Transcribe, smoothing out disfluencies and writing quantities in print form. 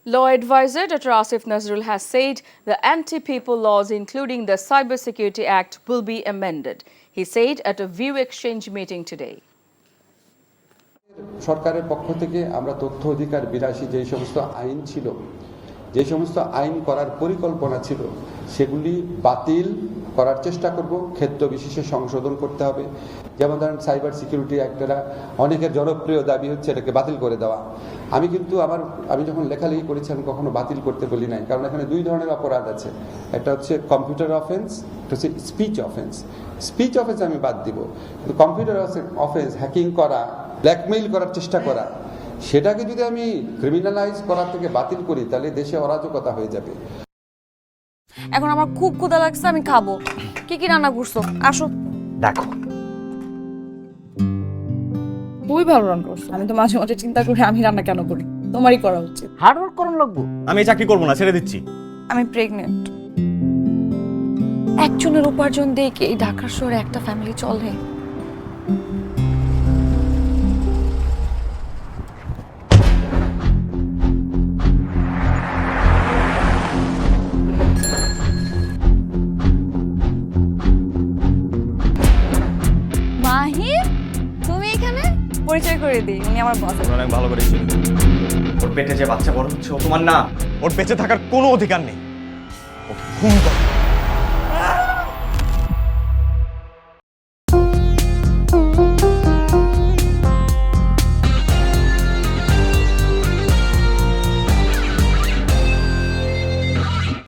Law advisor Dr. Asif Nazrul has said the anti-people laws, including the Cybersecurity Act, will be amended. He said at a view exchange meeting today. সরকারের পক্ষ থেকে আমরা তথ্য অধিকার 82 যে সমস্ত আইন ছিল, যে সমস্ত আইন করার পরিকল্পনা ছিল, সেগুলি বাতিল করার চেষ্টা করব। ক্ষেত্র বিশেষে সংশোধন করতে হবে। যেমন ধরেন সাইবার সিকিউরিটি অ্যাক্টরা অনেকের জনপ্রিয় দাবি হচ্ছে এটাকে বাতিল করে দেওয়া। আমি যখন লেখালেখি করেছি আমি কখনো বাতিল করতে বলি নাই, কারণ এখানে দুই ধরনের অপরাধ আছে। একটা হচ্ছে কম্পিউটার অফেন্স, একটা হচ্ছে স্পিচ অফেন্স। স্পিচ অফেন্স আমি বাদ দিব, কিন্তু কম্পিউটার অফেন্স, হ্যাকিং করা, ব্ল্যাকমেইল করার চেষ্টা করা, সেটাকে যদি আমি ক্রিমিনালাইজ করার থেকে বাতিল করি তাহলে দেশে অরাজকতা হয়ে যাবে। এখন আমার খুব ক্ষুধা লাগছে, আমি খাবো। কি কি রান্না করছো? আসো দেখো, তুই ভালো রান্না করছো। আমি তো মাঝে মাঝে চিন্তা করি আমি রান্না কেন করি, তোমারই করা উচিত। হার্ড ওয়ার্ক করুন লাগবো। আমি এই চাকরি করবো না, ছেড়ে দিচ্ছি। আমি প্রেগনেন্ট। একজনের উপার্জন দিয়ে কি এই ঢাকার শহরে একটা ফ্যামিলি চলে? মাহির, তুমি এখানে? পরিচয় করে দিই, উনি আমার বস। অনেক ভালো করে চিনি। ওর পেটে যে বাচ্চা বড় হচ্ছে ও তোমার না। ওর বেঁচে থাকার কোনো অধিকার নেই। ওকে খুন করো।